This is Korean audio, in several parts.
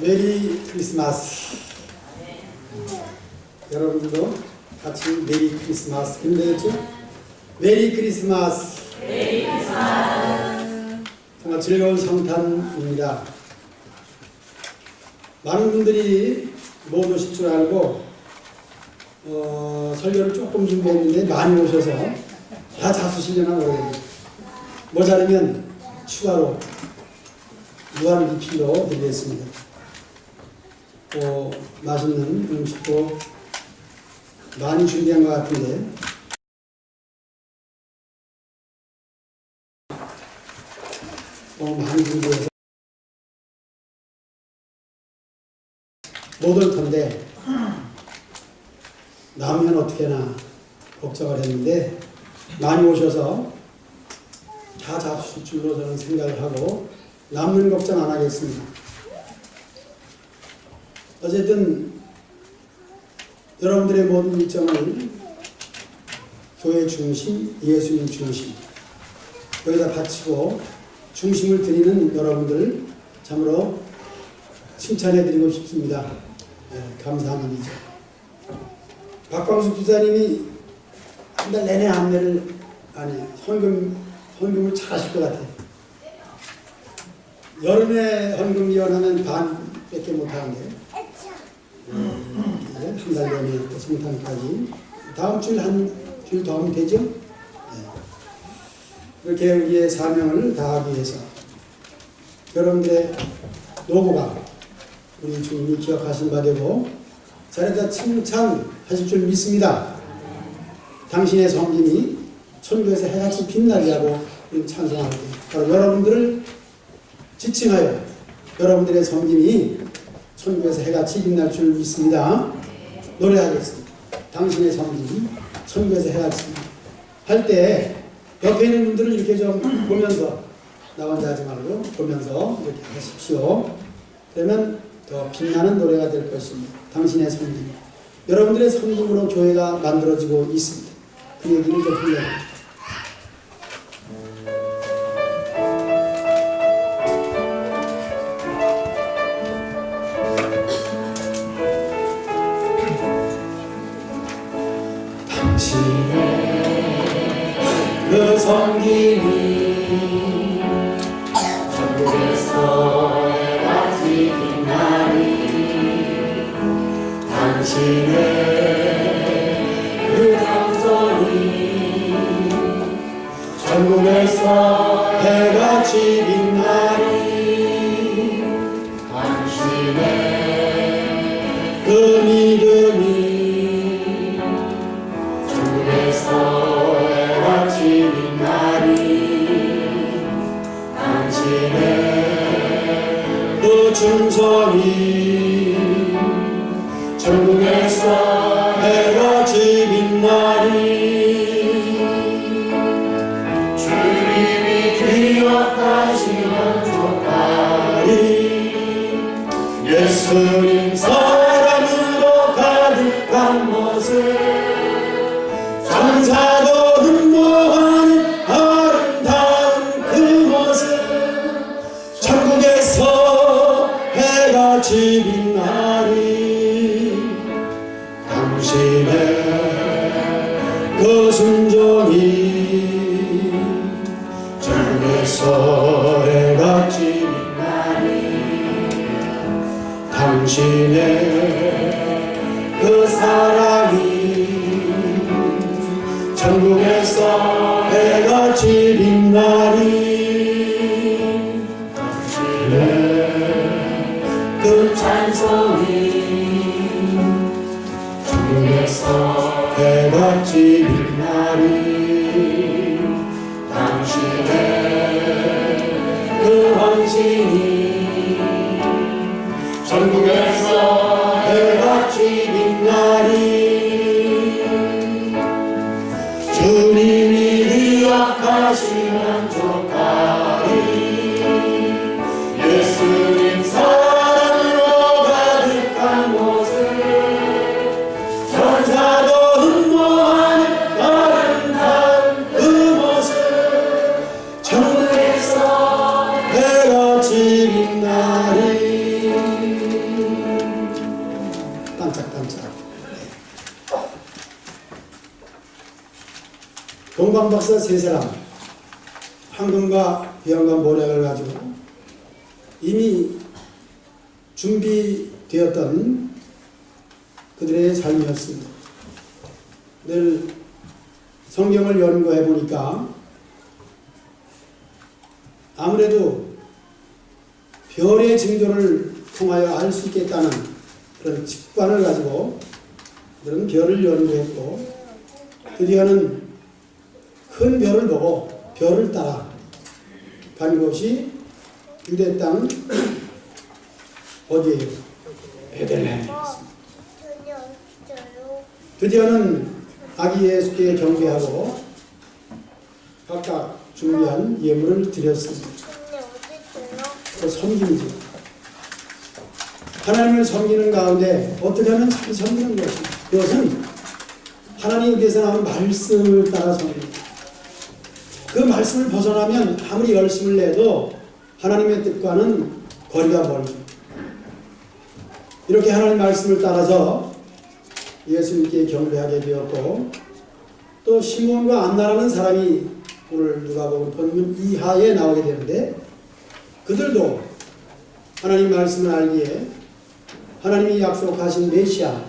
메리 크리스마스. 여러분들도 같이 메리 크리스마스 근데죠? 메리 크리스마스. 메리 크리스마스. 정말 즐거운 성탄입니다. 많은 분들이 못 오실 줄 알고 설교를 조금 준비했는데 많이 오셔서 다 잡수시려나 모르겠네요. 모자르면 추가로 무한 리필로 드리겠습니다. 맛있는 음식도 많이 준비한 것 같은데 많이 준비해서 못 올 텐데 남으면 어떻게나 걱정을 했는데 많이 오셔서 다 잡수실 줄로 저는 생각을 하고 남는 걱정 안 하겠습니다. 어쨌든 여러분들의 모든 일정을 교회 중심, 예수님 중심 여기다 바치고 중심을 드리는 여러분들 참으로 칭찬해드리고 싶습니다. 네, 감사한 일이죠. 박광숙 기자님이 한 달 내내 안내를 헌금을 잘 하실 것 같아요. 여름에 헌금위원하면 반밖에 못하는데 한 달 내내 또 성탄까지 다음 주일 한 주일 더 하면 되죠? 네. 이렇게 우리의 사명을 다하기 위해서 여러분들의 노고가 우리 주님이 기억하신 바 되고 자리에다 칭찬하실 줄 믿습니다. 당신의 섬김이 천국에서 해같이 빛나리라고 찬송하는데 바로 여러분들을 지칭하여 여러분들의 섬김이 천국에서 해같이 빛날 줄 믿습니다. 노래하겠습니다. 당신의 섬김이 천국에서 해같이 할 때 옆에 있는 분들은 이렇게 좀 보면서 나 혼자 하지 말고 보면서 이렇게 하십시오. 그러면 더 빛나는 노래가 될 것입니다. 당신의 섬김. 여러분들의 섬김으로 교회가 만들어지고 있습니다. 그 얘기를 좀 들려드립니다. 그 섬김이 천국에서 해같이 빛나리 당신의 그 장소니 천국에서 해같이 빛나리 당신의 그 믿음이 천국에서 해같이 빛나리 당신의 그 충성이 천국에서 해같이 빛나리 주님이 기억하시면 좋다리 예수님 사랑으로 가득한 모습 천사도 흠모하는 아름다운 그 모습 천국에서 해같이 빛나리 당신의 그 순종이 천국에서 해같이 빛나리 당신의 그 사랑이 천국에서 해같이 빛나리 당신의 그 찬송이 천국에서 해같이 빛나리 당신의 그 헌신이 천국에서 해같이 빛나리 주님이 기억하시면 좋다리 예수님 사랑으로 가득한 모습 천사도 흠모하는 아름다운 그 모습 천국에서 해같이 빛나리 동방박사 세 사람, 황금과 귀한과 모략을 가지고 이미 준비되었던 그들의 삶이었습니다. 늘 성경을 연구해 보니까 아무래도 별의 징조를 통하여 알 수 있겠다는 그런 직관을 가지고 그런 별을 연구했고, 드디어는 큰 별을 보고 별을 따라 간 곳이 유대 땅 어디예요? 베들레헴이었습니다. 드디어는 아기 예수께 경배하고 각각 준비한 예물을 드렸습니다. 그 섬김이죠. 하나님을 섬기는 가운데 어떻게 하면 잘 섬기는 것입니다. 그것은 하나님께서 나온 말씀을 따라 섬깁니다. 그 말씀을 벗어나면 아무리 열심을 내도 하나님의 뜻과는 거리가 멀죠. 이렇게 하나님 말씀을 따라서 예수님께 경배하게 되었고, 또 시몬과 안나라는 사람이 오늘 누가복음 본문 이하에 나오게 되는데, 그들도 하나님 말씀을 알기에 하나님이 약속하신 메시아,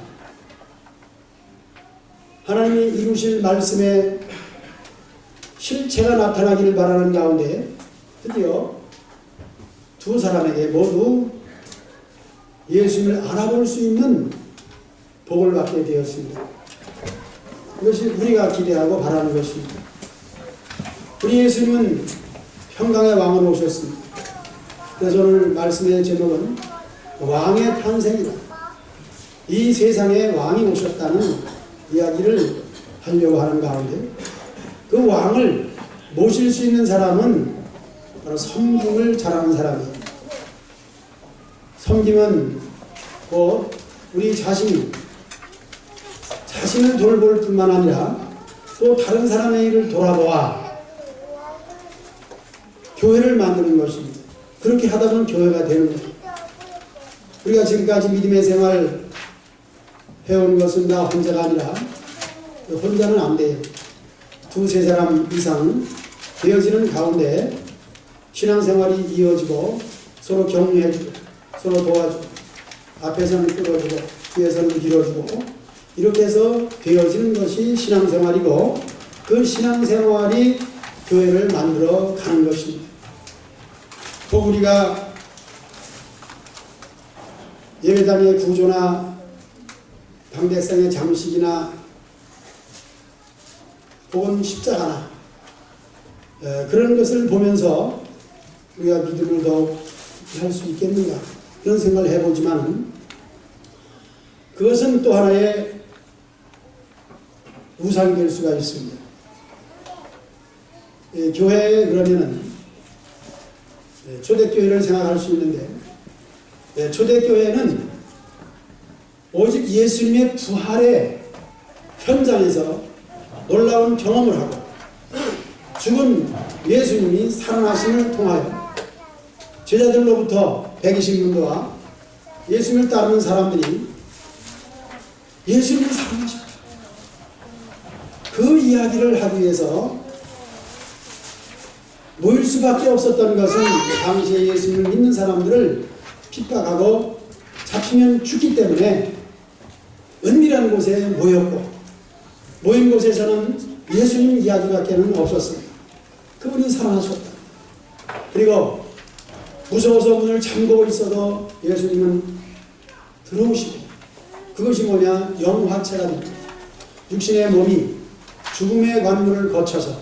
하나님이 이루실 말씀의 실체가 나타나기를 바라는 가운데 드디어 두 사람에게 모두 예수님을 알아볼 수 있는 복을 받게 되었습니다. 이것이 우리가 기대하고 바라는 것입니다. 우리 예수님은 평강의 왕으로 오셨습니다. 그래서 오늘 말씀의 제목은 왕의 탄생이다. 이 세상에 왕이 오셨다는 이야기를 하려고 하는 가운데, 그 왕을 모실 수 있는 사람은 바로 섬김을 잘하는 사람이에요. 섬김은 곧 우리 자신을 돌볼 뿐만 아니라 또 다른 사람의 일을 돌아보아 교회를 만드는 것입니다. 그렇게 하다 보면 교회가 되는 거예요. 우리가 지금까지 믿음의 생활 해온 것은 나 혼자가 아니라, 혼자는 안 돼요. 두세 사람 이상 되어지는 가운데 신앙생활이 이어지고 서로 격려해주고 서로 도와주고 앞에서는 끌어주고 뒤에서는 밀어주고 이렇게 해서 되어지는 것이 신앙생활이고, 그 신앙생활이 교회를 만들어 가는 것입니다. 또 우리가 예배당의 구조나 당대상의 장식이나 혹은 십자가나 그런 것을 보면서 우리가 믿음을 더욱 할 수 있겠는가 그런 생각을 해보지만, 그것은 또 하나의 우상이 될 수가 있습니다. 교회에 그러면은 초대교회를 생각할 수 있는데, 초대교회는 오직 예수님의 부활의 현장에서 놀라운 경험을 하고 죽은 예수님이 살아나심을 통하여 제자들로부터 120년도와 예수님을 따르는 사람들이 예수님이 살아나셨다, 그 이야기를 하기 위해서 모일 수밖에 없었던 것은 당시에 예수님을 믿는 사람들을 핍박하고 잡히면 죽기 때문에 은밀한 곳에 모였고, 모인 곳에서는 예수님 이야기밖에는 없었습니다. 그분이 살아나셨다. 그리고 무서워서 문을 잠그고 있어도 예수님은 들어오시고, 그것이 뭐냐? 영화체가 됩니다. 육신의 몸이 죽음의 관문을 거쳐서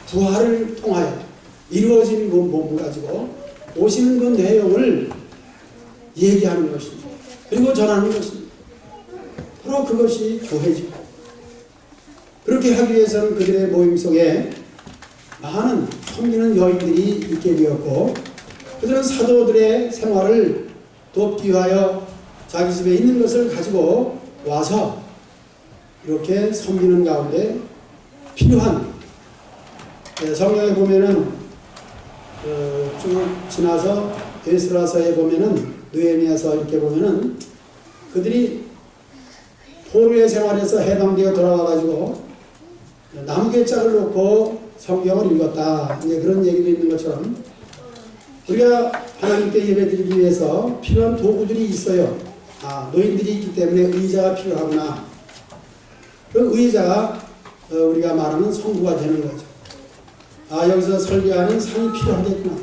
부활을 통하여 이루어진 그 몸을 가지고 오시는 그 내용을 얘기하는 것입니다. 그리고 전하는 것입니다. 바로 그것이 교회죠. 그렇게 하기 위해서는 그들의 모임 속에 많은 섬기는 여인들이 있게 되었고, 그들은 사도들의 생활을 돕기 위하여 자기 집에 있는 것을 가지고 와서 이렇게 섬기는 가운데 필요한, 성경에 보면은 쭉 지나서 에스라서에 보면은, 느헤미야서 이렇게 보면은 그들이 포로의 생활에서 해방되어 돌아와 가지고 나무개짝을 놓고 성경을 읽었다. 이제 그런 얘기도 있는 것처럼 우리가 하나님께 예배드리기 위해서 필요한 도구들이 있어요. 노인들이 있기 때문에 의자가 필요하구나. 그 의자가 우리가 말하는 성구가 되는 거죠. 여기서 설교하는 상이 필요하겠구나.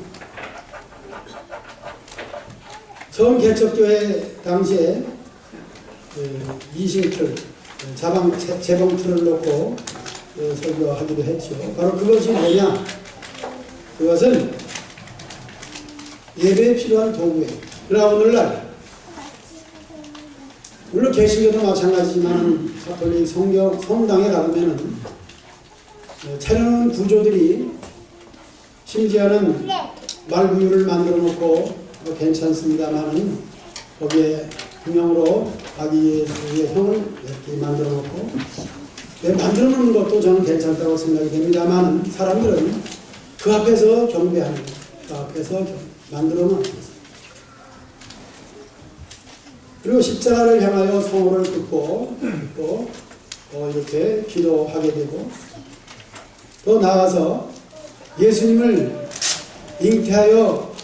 처음 개척교회 당시에 미싱틀, 재봉틀을 놓고 설교하기도 했죠. 바로 그것이 뭐냐? 그것은 예배에 필요한 도구예요. 그러나 오늘날 물론 개신교도 마찬가지지만 가톨릭 성당에 가보면은 차려놓은 구조들이 심지어는 말구유를 만들어 놓고 괜찮습니다만은 거기에 금형으로 아기 예수의 형을 이렇게 만들어 놓고 만들어 놓는 것도 저는 괜찮다고 생각이 됩니다만 사람들은 그 앞에서 경배하는 거예요. 그 앞에서 만들어 놓는 거예요. 그리고 십자가를 향하여 성호를 듣고 또 이렇게 기도하게 되고 또 나아가서 예수님을 잉태하여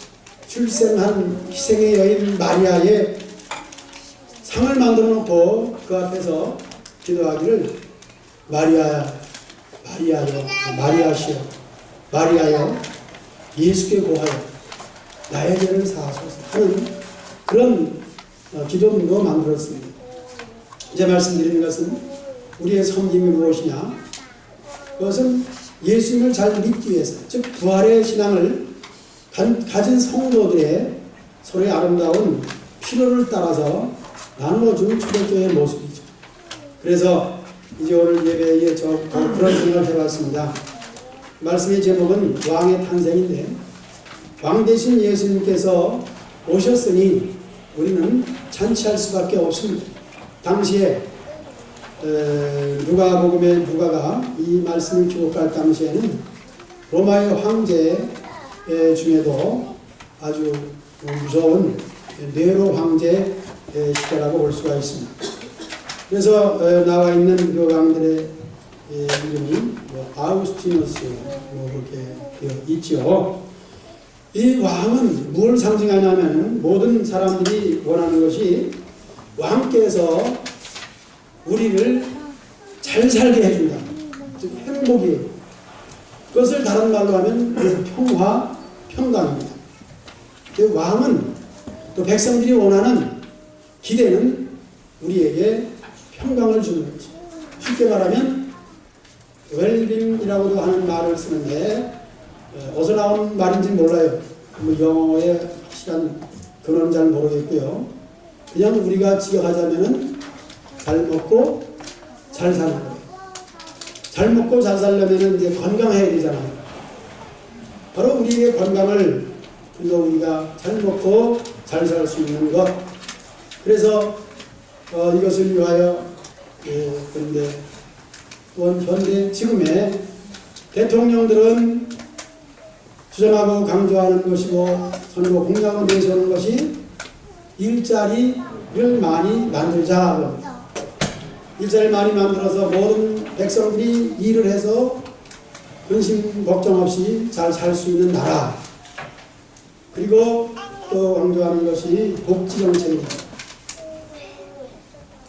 출생한 희생의 여인 마리아의 상을 만들어 놓고 그 앞에서 기도하기를 마리아여 예수께 고하여 나의 죄를 사하소서 하는 그런 기도문도 만들었습니다. 이제 말씀드리는 것은 우리의 섬김이 무엇이냐? 그것은 예수님을 잘 믿기 위해서, 즉 부활의 신앙을 가진 성도들의 서로의 아름다운 필요를 따라서 나누어주는 초대교회의 모습이죠. 그래서 이제 오늘 예배에 그런 생각을 해봤습니다. 말씀의 제목은 왕의 탄생인데 왕 대신 예수님께서 오셨으니 우리는 잔치할 수밖에 없습니다. 당시에 누가복음의 누가가 이 말씀을 기록할 당시에는 로마의 황제 중에도 아주 무서운 네로 황제 시대라고 볼 수가 있습니다. 그래서 나와 있는 그 왕들의 이름이 아우구스티누스 그렇게 되어 있죠. 이 왕은 무엇을 상징하냐면 모든 사람들이 원하는 것이 왕께서 우리를 잘 살게 해준다. 즉 행복이에요. 그것을 다른 말로 하면 평화, 평강입니다. 왕은 또 백성들이 원하는 기대는 우리에게 평강을 주는 거죠. 쉽게 말하면 웰빙이라고도 하는 말을 쓰는데 어디서 나온 말인지 몰라요. 영어의 확실한 근원은 잘 모르겠고요. 그냥 우리가 지어하자면은 잘 먹고 잘 사는 거예요. 잘 먹고 잘 살려면은 이제 건강해야 되잖아요. 바로 우리의 건강을 그래서 우리가 잘 먹고 잘 살 수 있는 것. 그래서 이것을 위하여 그런데 현대 지금의 대통령들은 주장하고 강조하는 것이고 선거 공약을 내세우는 것이 일자리를 많이 만들자. 일자리를 많이 만들어서 모든 백성들이 일을 해서 근심 걱정 없이 잘 살 수 있는 나라. 그리고 또 강조하는 것이 복지정책입니다.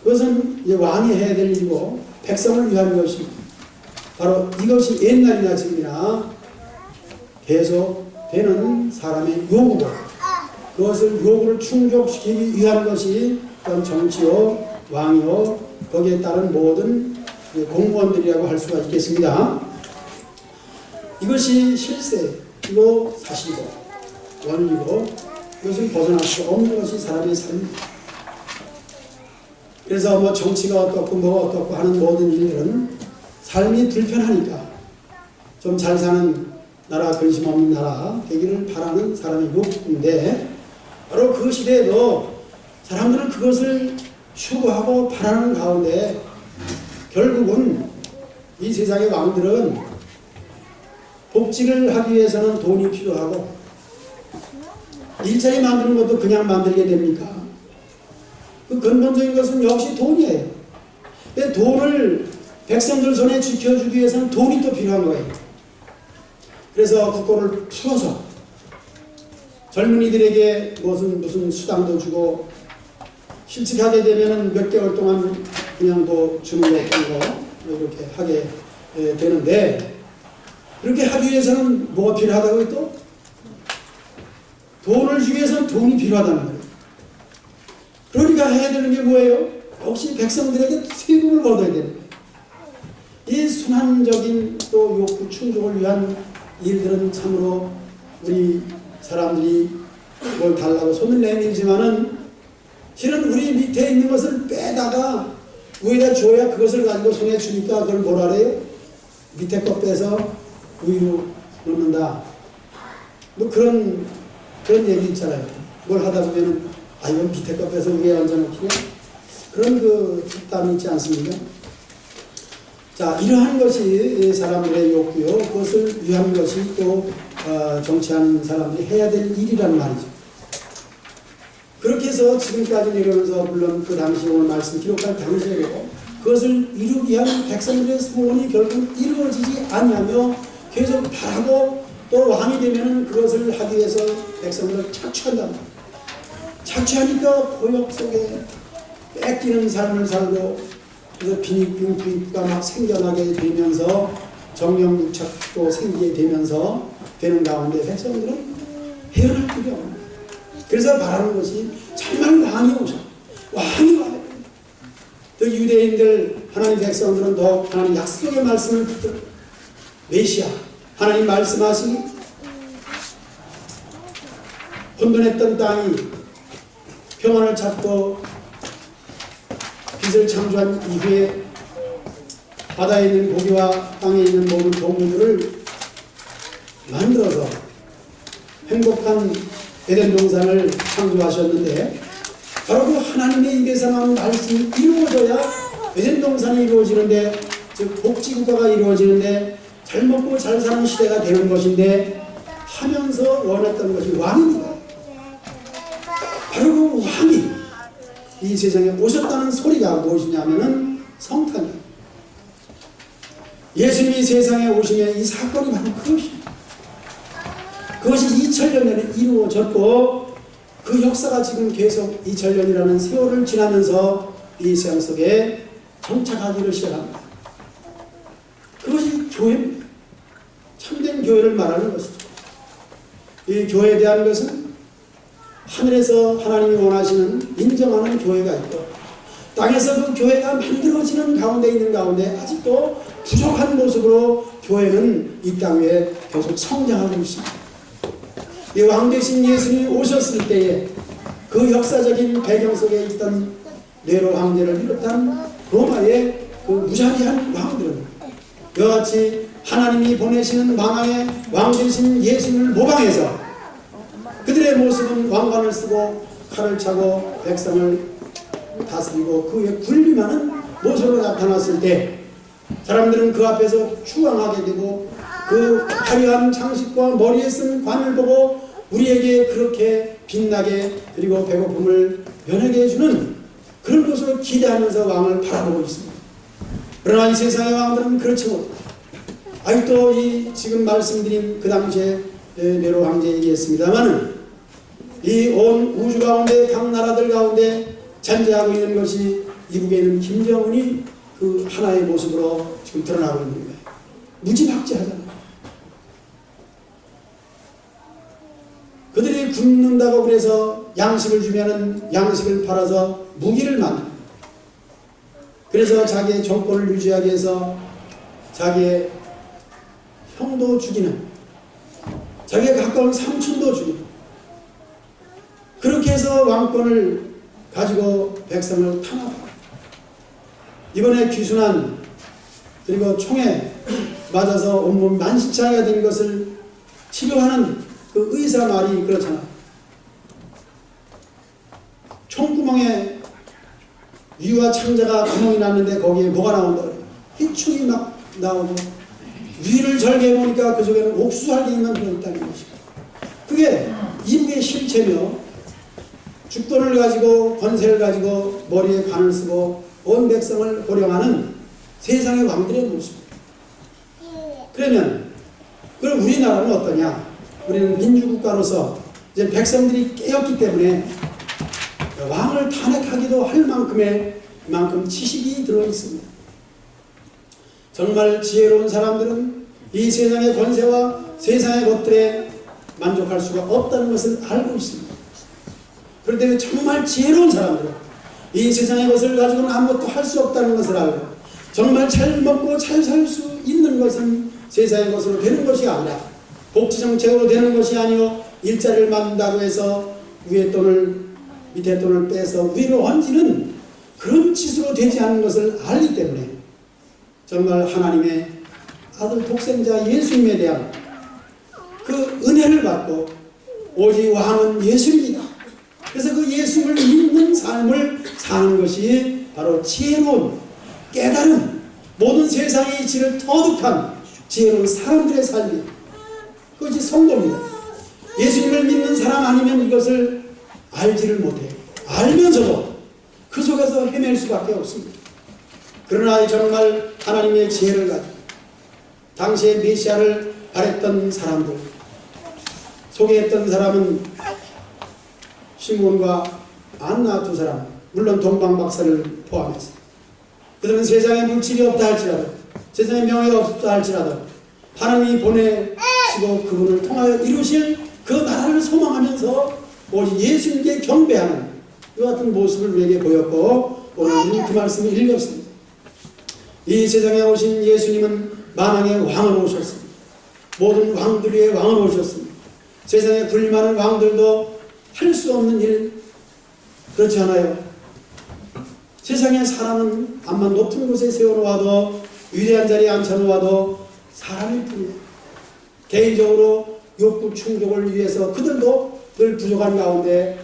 그것은 이제 왕이 해야 될 일이고 백성을 위한 것입니다. 바로 이것이 옛날이나 지금이나 계속 되는 사람의 요구고 그것을 요구를 충족시키기 위한 것이 정치요, 왕이요, 거기에 따른 모든 공무원들이라고 할 수가 있겠습니다. 이것이 실세이고 사실이고 원리고 이것을 벗어날 수 없는 것이 사람의 삶입니다. 그래서 뭐 정치가 어떻고 뭐 어떻고 하는 모든 일들은 삶이 불편하니까 좀 잘 사는 나라, 근심 없는 나라 되기를 바라는 사람의 욕구인데 바로 그 시대에도 사람들은 그것을 추구하고 바라는 가운데 결국은 이 세상의 왕들은 복지를 하기 위해서는 돈이 필요하고 일자리 만드는 것도 그냥 만들게 됩니까? 그 근본적인 것은 역시 돈이에요. 돈을 백성들 손에 지켜주기 위해서는 돈이 또 필요한 거예요. 그래서 국고를 풀어서 젊은이들에게 무슨 수당도 주고 실직하게 되면은 몇 개월 동안 그냥 뭐 주는 거 어떤 거 이렇게 하게 되는데, 그렇게 하기 위해서는 뭐가 필요하다고요? 또 돈을 주기 위해서는 돈이 필요하다는 거예요. 그러니까 해야 되는 게 뭐예요? 역시 백성들에게 세금을 걷어야 되는 거예요. 이 순환적인 또 욕구 충족을 위한 일들은 참으로 우리 사람들이 뭘 달라고 손을 내밀지만은 실은 우리 밑에 있는 것을 빼다가 위에다 줘야 그것을 가지고 손에 주니까 그걸 뭐라 그래요? 밑에 거 빼서 위로 놓는다. 뭐 그런 얘기 있잖아요. 뭘 하다 보면은 이건 밑에 거 빼서 위에 얹어놓기냐? 그런 그 뒷담이 있지 않습니까? 자, 이러한 것이 사람들의 욕구요. 그것을 위한 것이 또 정치하는 사람들이 해야 될 일이란 말이죠. 그렇게 해서 지금까지 내려오면서 물론 그 당시 오늘 말씀 기록할 당시에도 그것을 이루기 위한 백성들의 소원이 결국 이루어지지 아니하며 계속 바라고 또 왕이 되면 그것을 하기 위해서 백성들을 착취한단 말이에요. 착취하니까 고역 속에 뺏기는 삶을 살고, 그래서 빈익빈 부익부가 막 생겨나게 되면서 정령유착도 생기게 되면서 되는 가운데 백성들은 헤어날 길이 없는 거예요. 그래서 바라는 것이 정말 왕이 오셔. 왕이 와야 돼요. 또 유대인들 하나님 백성들은 더 하나님 약속의 말씀을 듣도록 메시아 하나님 말씀하시기 혼돈했던 땅이 평안을 찾고 빛을 창조한 이후에 바다에 있는 고기와 땅에 있는 모든 동물들을 만들어서 행복한 에덴 동산을 창조하셨는데, 바로 그 하나님의 입에서 나온 말씀이 이루어져야 에덴 동산이 이루어지는데, 즉 복지국가가 이루어지는데 잘 먹고 잘 사는 시대가 되는 것인데, 하면서 원했던 것이 왕입니다. 바로 그 왕이 이 세상에 오셨다는 소리가 무엇이냐면은 성탄이에요. 예수님이 세상에 오시면 이 사건이 바로 그것입니다. 그것이 2000년 전에 이루어졌고, 그 역사가 지금 계속 2000년이라는 세월을 지나면서 이 세상 속에 정착하기를 시작합니다. 그것이 교회입니다. 참된 교회를 말하는 것이죠. 이 교회에 대한 것은 하늘에서 하나님이 원하시는 인정하는 교회가 있고, 땅에서 그 교회가 만들어지는 가운데 있는 가운데 아직도 부족한 모습으로 교회는 이 땅 위에 계속 성장하고 있습니다. 이 왕 대신 예수님이 오셨을 때에 그 역사적인 배경 속에 있던 네로 황제를 비롯한 로마의 그 무자비한 왕들은 이와 같이 하나님이 보내시는 망하의 왕 대신 예수님을 모방해서 그들의 모습은 왕관을 쓰고 칼을 차고 백성을 다스리고 그 위에 군림하는 모습으로 나타났을 때 사람들은 그 앞에서 추앙하게 되고, 그 화려한 장식과 머리에 쓴 관을 보고 우리에게 그렇게 빛나게 그리고 배고픔을 면하게 해주는 그런 것을 기대하면서 왕을 바라보고 있습니다. 그러나 이 세상의 왕들은 그렇지 못합니다. 아직도 이 지금 말씀드린 그 당시에 네로 황제 얘기했습니다만은 이 온 우주 가운데 각 나라들 가운데 잔재하고 있는 것이 미국에 있는 김정은이 그 하나의 모습으로 지금 드러나고 있는 거예요. 무지막지하잖아요. 그들이 굶는다고 그래서 양식을 주면은 양식을 팔아서 무기를 만듭니다. 그래서 자기의 정권을 유지하기 위해서 자기의 형도 죽이는, 자기의 가까운 삼촌도 죽이는, 그렇게 해서 왕권을 가지고 백성을 탄압합니다. 이번에 귀순한 그리고 총에 맞아서 온몸 만신창이가 된 것을 치료하는 그 의사 말이 그렇잖아요. 총구멍에 위와 창자가 구멍이 났는데 거기에 뭐가 나온다 그래요? 희충이 막 나오고, 위를 절개해보니까 그 속에는 옥수수알갱이만 들어있다는 것이고, 그게 인류의 실체며 주권을 가지고 권세를 가지고 머리에 관을 쓰고 온 백성을 호령하는 세상의 왕들의 모습. 그러면 그럼 우리나라는 어떠냐? 우리는 민주국가로서 이제 백성들이 깨었기 때문에 왕을 탄핵하기도 할 만큼의 이만큼 지식이 들어있습니다. 정말 지혜로운 사람들은 이 세상의 권세와 세상의 것들에 만족할 수가 없다는 것을 알고 있습니다. 그런데 정말 지혜로운 사람들은 이 세상의 것을 가지고는 아무것도 할 수 없다는 것을 알고 정말 잘 먹고 잘 살 수 있는 것은 세상의 것으로 되는 것이 아니라 복지정책으로 되는 것이 아니요 일자리를 만든다고 해서 위에 돈을 밑에 돈을 빼서 위로 얹는 그런 짓으로 되지 않는 것을 알기 때문에 정말 하나님의 아들 독생자 예수님에 대한 그 은혜를 받고 오직 왕은 예수입니다. 그래서 그 예수를 믿는 삶을 사는 것이 바로 지혜로운 깨달은 모든 세상의 이치를 터득한 지혜로운 사람들의 삶이 그것이 성도입니다. 예수님을 믿는 사람 아니면 이것을 알지를 못해요. 알면서도 그 속에서 헤맬 수밖에 없습니다. 그러나 정말 하나님의 지혜를 가지고 당시에 메시아를 바랬던 사람들 소개했던 사람은 시몬과 안나 두 사람, 물론 동방 박사를 포함해서 그들은 세상에 물질이 없다 할지라도 세상에 명예가 없다 할지라도 하나님이 보내시고 그분을 통하여 이루실 그 나라를 소망하면서 오직 예수님께 경배하는 이 같은 모습을 우리에게 보였고 오늘 우리는 그 말씀을 읽었습니다. 이 세상에 오신 예수님은 만왕의 왕으로 오셨습니다. 모든 왕들 위의 왕으로 오셨습니다. 세상에 굴림하는 왕들도 할 수 없는 일 그렇지 않아요. 세상에 사람은 암만 높은 곳에 세워놓아도 위대한 자리에 앉혀놓아도 사람일 뿐이에요. 개인적으로 욕구 충족을 위해서 그들도 늘 부족한 가운데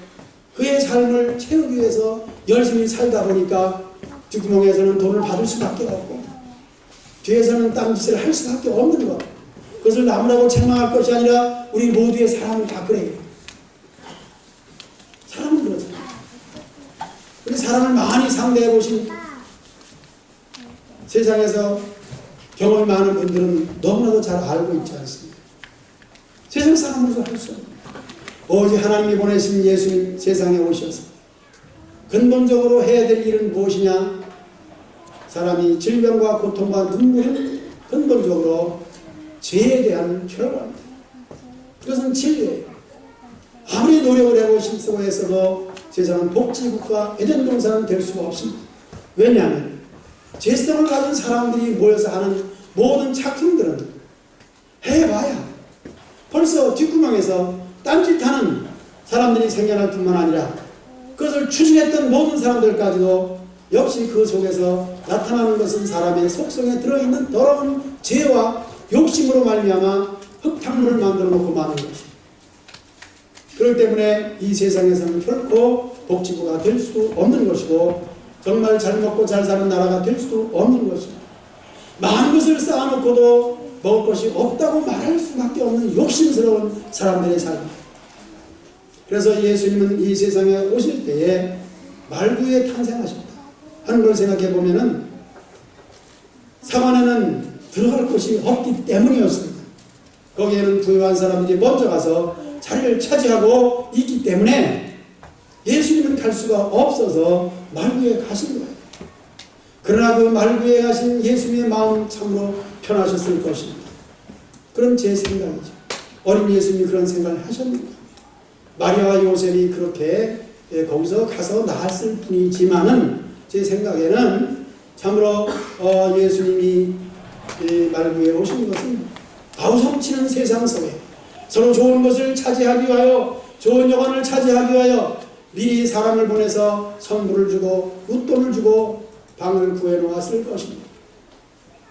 그의 삶을 채우기 위해서 열심히 살다 보니까 뒷구멍에서는 돈을 받을 수밖에 없고 뒤에서는 딴짓을 할 수밖에 없는 것. 그것을 남이라고 책망할 것이 아니라 우리 모두의 사람은 다 그래요. 사람은 그렇잖아요. 우리 사람을 많이 상대해 보신 세상에서 경험이 많은 분들은 너무나도 잘 알고 있지 않습니까? 세상 사람으로서 할 수 없는 오직 하나님이 보내신 예수님 세상에 오셔서 근본적으로 해야 될 일은 무엇이냐? 사람이 질병과 고통과 눈물은 근본적으로 죄에 대한 결과입니다. 그것은 진리예요. 아무리 노력을 하고 힘쓰고 했어도 세상은 복지국가 에덴 동산은 될 수가 없습니다. 왜냐하면 죄성을 가진 사람들이 모여서 하는 모든 작품들은 해봐야 벌써 뒷구멍에서 딴짓하는 사람들이 생겨날 뿐만 아니라 그것을 추진했던 모든 사람들까지도 역시 그 속에서 나타나는 것은 사람의 속성에 들어있는 더러운 죄와 욕심으로 말미암아 흙탕물을 만들어 놓고 마는 것입니다. 그렇기 때문에 이 세상에서는 결코 복지부가 될 수 없는 것이고 정말 잘 먹고 잘 사는 나라가 될 수도 없는 것입니다. 많은 것을 쌓아놓고도 먹을 것이 없다고 말할 수밖에 없는 욕심스러운 사람들의 삶입니다. 그래서 예수님은 이 세상에 오실 때에 말구에 탄생하셨다 하는 걸 생각해 보면은 사관에는 들어갈 곳이 없기 때문이었습니다. 거기에는 부유한 사람들이 먼저 가서 자리를 차지하고 있기 때문에 예수님은 갈 수가 없어서 말구에 가신 거예요. 그러나 그 말구에 가신 예수님의 마음 참으로 편하셨을 것입니다. 그런 제 생각이죠. 어린 예수님이 그런 생각을 하셨는가? 마리아와 요셉이 그렇게 거기서 가서 나았을 뿐이지만은 제 생각에는 참으로 예수님이 말구에 오신 것은 아우성치는 세상 속에 서로 좋은 것을 차지하기 위하여 좋은 여관을 차지하기 위하여 미리 사람을 보내서 선물을 주고 웃돈을 주고 방을 구해 놓았을 것입니다.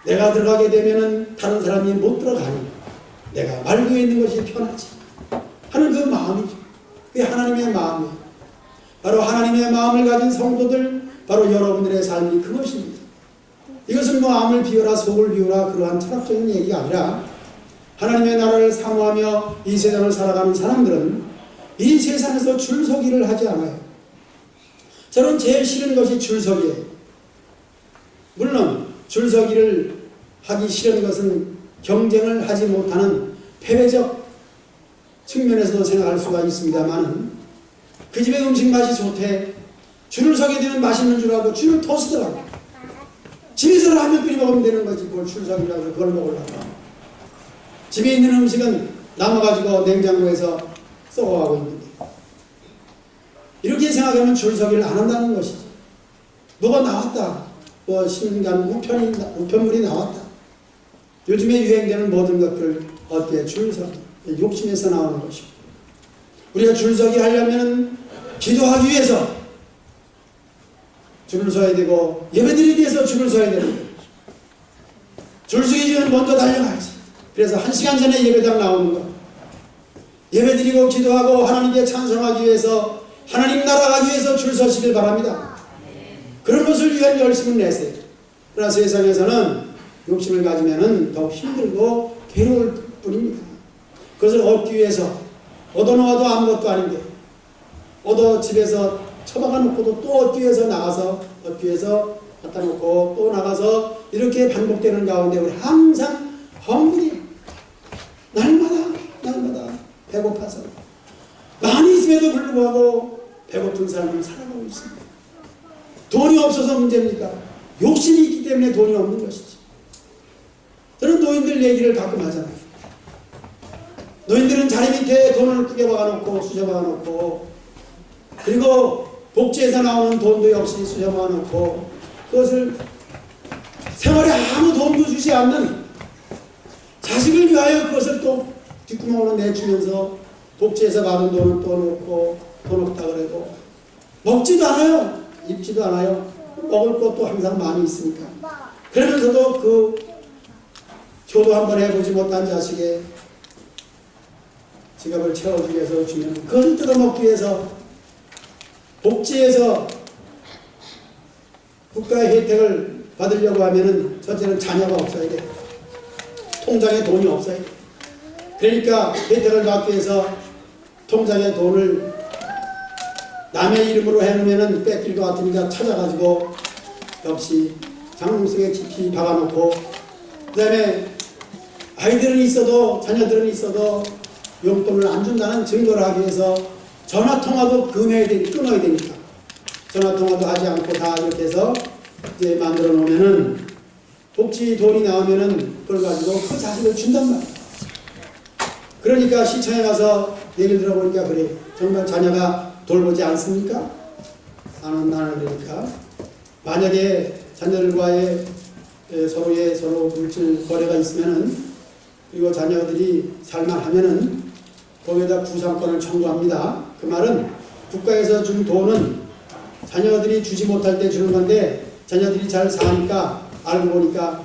내가 들어가게 되면은 다른 사람이 못 들어가니 내가 말구에 있는 것이 편하지 하는 그 마음이죠. 그게 하나님의 마음이에요. 바로 하나님의 마음을 가진 성도들 바로 여러분들의 삶이 그것입니다. 이것은 뭐 암을 비우라 속을 비우라 그러한 철학적인 얘기가 아니라 하나님의 나라를 사모하며 이 세상을 살아가는 사람들은 이 세상에서 줄서기를 하지 않아요. 저는 제일 싫은 것이 줄서기예요. 물론 줄서기를 하기 싫은 것은 경쟁을 하지 못하는 패배적 측면에서도 생각할 수가 있습니다만 그 집의 음식 맛이 좋대 줄을 서게 되면 맛있는 줄 알고 줄을 더 서더라고. 집에서 라면 끓여 먹으면 되는 거지 뭘 줄 서기라고 해서 그걸 먹으려고. 집에 있는 음식은 남아가지고 냉장고에서 썩어가고 있는데 이렇게 생각하면 줄서기를 안 한다는 것이지. 뭐가 나왔다. 뭐 신간 우편물이 나왔다. 요즘에 유행되는 모든 것들 어때요? 줄서기. 욕심에서 나오는 것이고 우리가 줄서기 하려면 기도하기 위해서 줄을 서야 되고 예배드리기 위해서 줄을 서야 되는 거예요. 줄 서기 전에 먼저 달려가야지. 그래서 1시간 전에 예배당 나오는 거. 예배드리고 기도하고 하나님께 찬송하기 위해서 하나님 나라 가기 위해서 줄 서시길 바랍니다. 그런 것을 위한 열심을 내세요. 그러나 세상에서는 욕심을 가지면 더 힘들고 괴로울 뿐입니다. 그것을 얻기 위해서 얻어놓아도 아무것도 아닌데 얻어 집에서 처박아 놓고도 또 얻기 위해서 나가서 얻기 위해서 갖다 놓고 또 나가서 이렇게 반복되는 가운데 우리 항상 헝그리 날마다 배고파서 많이 있음에도 불구하고 배고픈 삶을 살아가고 있습니다. 돈이 없어서 문제입니까? 욕심이 있기 때문에 돈이 없는 것이지. 저는 노인들 얘기를 가끔 하잖아요. 노인들은 자리 밑에 돈을 크게 박아놓고 수저박아놓고 그리고 복지에서 나오는 돈도 역시 수저박아놓고 그것을 생활에 아무 도움도 주지 않는 자식을 위하여 그것을 또 뒷구멍으로 내주면서 복지에서 받은 돈을 또 놓고 돈 없다 그래도 먹지도 않아요. 입지도 않아요. 먹을 것도 항상 많이 있으니까. 그러면서도 그 효도 한번 해보지 못한 자식의 지갑을 채워주기 위해서 주면 그걸 뜯어먹기 위해서 복지에서 국가의 혜택을 받으려고 하면은 첫째는 자녀가 없어야 돼. 통장에 돈이 없어야 돼. 그러니까 혜택을 받기 위해서 통장에 돈을 남의 이름으로 해놓으면 뺏길 것 같으니까 찾아가지고 역시 장롱속에 깊이 박아놓고 그 다음에 아이들은 있어도 자녀들은 있어도 용돈을 안 준다는 증거를 하기 위해서 전화통화도 끊어야 되니까 전화통화도 하지 않고 다 이렇게 해서 이제 만들어 놓으면은 복지 돈이 나오면은 그걸 가지고 그 자식을 준단 말이야. 그러니까 시청에 가서 얘기를 들어보니까 그래. 정말 자녀가 돌보지 않습니까? 안 그러니까 만약에 자녀들과의 서로 물질 거래가 있으면은 그리고 자녀들이 살만하면은 거기에다 구상권을 청구합니다. 그 말은 국가에서 준 돈은 자녀들이 주지 못할 때 주는 건데 자녀들이 잘 사니까 알고 보니까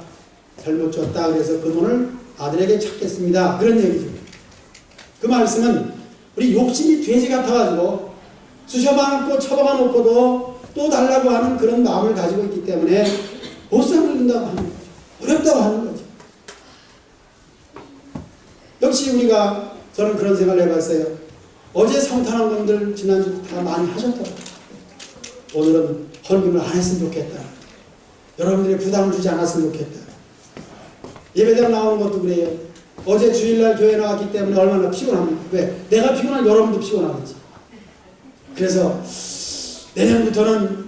잘못 줬다. 그래서 그 돈을 아들에게 찾겠습니다. 그런 얘기죠. 그 말씀은 우리 욕심이 돼지 같아가지고 쑤셔박아놓고 처박아놓고도 또 달라고 하는 그런 마음을 가지고 있기 때문에 못 살린다고 하는 거죠. 어렵다고 하는 거죠. 역시 우리가 저는 그런 생각을 해봤어요. 어제 성탄한 분들 지난주 다 많이 하셨더라고요. 오늘은 헌금을 안 했으면 좋겠다. 여러분들이 부담을 주지 않았으면 좋겠다. 예배당 나오는 것도 그래요. 어제 주일날 교회 나왔기 때문에 얼마나 피곤합니까? 왜? 내가 피곤한 여러분도 피곤하겠지. 그래서 내년부터는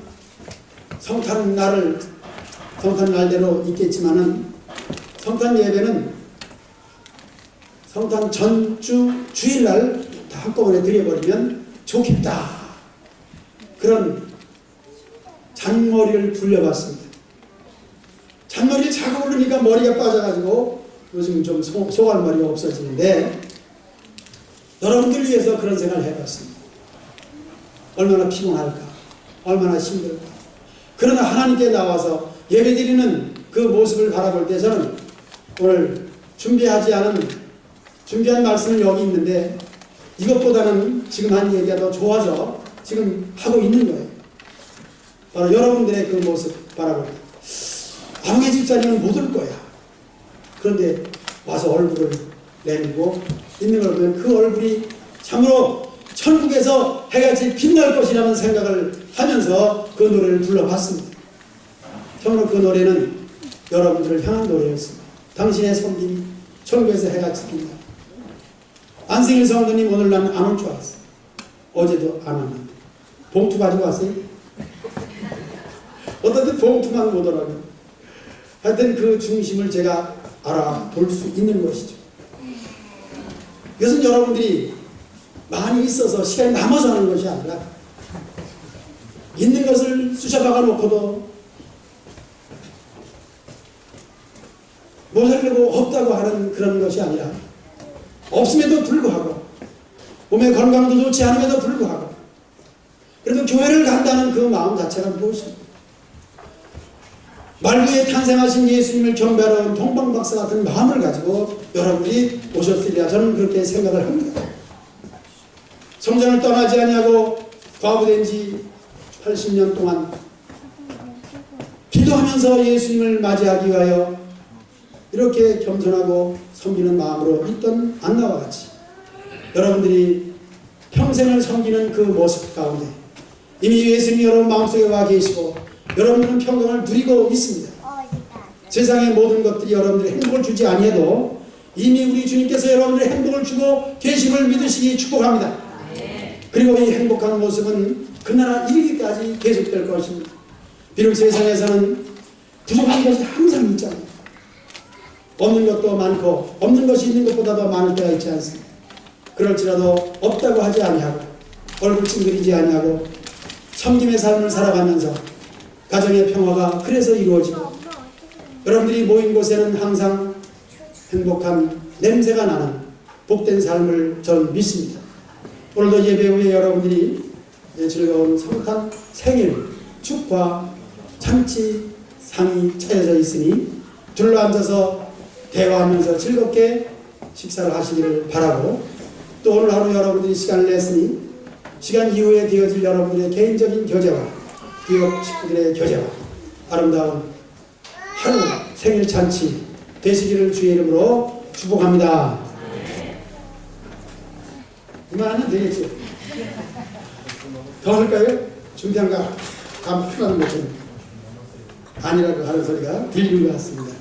성탄 날대로 있겠지만은 성탄 예배는 성탄 전주 주일날 다 한꺼번에 드려버리면 좋겠다. 그런 잔머리를 굴려봤습니다. 잔머리를 자꾸 굴리니까 머리가 빠져가지고 요즘 좀 소갈머리가 없어지는데 여러분들 위해서 그런 생각을 해봤습니다. 얼마나 피곤할까? 얼마나 힘들까? 그러나 하나님께 나와서 예배드리는 그 모습을 바라볼 때 저는 오늘 준비한 말씀은 여기 있는데 이것보다는 지금 한 얘기가 더 좋아서 지금 하고 있는 거예요. 바로 여러분들의 그 모습 바라볼 때 아무개 집사님은 못 올 거야. 그런데 와서 얼굴을 내밀고 있는 걸 보면 그 얼굴이 참으로 천국에서 해같이 빛날 것이라는 생각을 하면서 그 노래를 불러봤습니다. 참으로 그 노래는 여러분들을 향한 노래였습니다. 당신의 섬김이 천국에서 해가 찍힌다. 안승일 성도님 오늘 난 안 올 줄 알았어요. 어제도 안 왔는데. 봉투 가지고 왔어요? 어떤 봉투만 오더라고요. 하여튼 그 중심을 제가 알아볼 수 있는 것이죠. 이것은 여러분들이 많이 있어서 시간이 남아서 하는 것이 아니라 있는 것을 쑤셔박아 놓고도 못 하려고 없다고 하는 그런 것이 아니라 없음에도 불구하고 몸의 건강도 좋지 않음에도 불구하고 그래도 교회를 간다는 그 마음 자체가 무엇입니까? 말구에 탄생하신 예수님을 경배하러 온 동방박사 같은 마음을 가지고 여러분들이 오셨으리라 저는 그렇게 생각을 합니다. 성전을 떠나지 아니하고 과부된 지 80년 동안 기도하면서 예수님을 맞이하기 위하여 이렇게 겸손하고 섬기는 마음으로 있던 안나와 같이 여러분들이 평생을 섬기는 그 모습 가운데 이미 예수님이 여러분 마음속에 와 계시고 여러분들은 평강을 누리고 있습니다. 세상의 모든 것들이 여러분들이 행복을 주지 아니해도 이미 우리 주님께서 여러분들의 행복을 주고 계심을 믿으시기 축복합니다. 그리고 이 행복한 모습은 그 나라 이르기까지 계속될 것입니다. 비록 세상에서는 부족한 것이 항상 있잖아요. 없는 것도 많고 없는 것이 있는 것보다 더 많을 때가 있지 않습니까? 그럴지라도 없다고 하지 아니하고 얼굴 찡그리지 아니하고 섬김의 삶을 살아가면서 가정의 평화가 그래서 이루어지고 여러분들이 모인 곳에는 항상 행복한 냄새가 나는 복된 삶을 저는 믿습니다. 오늘도 예배 후에 여러분들이 즐거운 성탄 생일 축하 잔치 상이 차려져 있으니 둘러 앉아서 대화하면서 즐겁게 식사를 하시기를 바라고 또 오늘 하루 여러분들이 시간을 냈으니 시간 이후에 되어질 여러분들의 개인적인 교제와 교육 식구들의 교제와 아름다운 하루 생일 잔치 되시기를 주의 이름으로 축복합니다. 이만하면 되겠죠? 더 할까요? 준비한 거 감 하나는 못했네. 아니라고 하는 소리가 들리는 것 같습니다.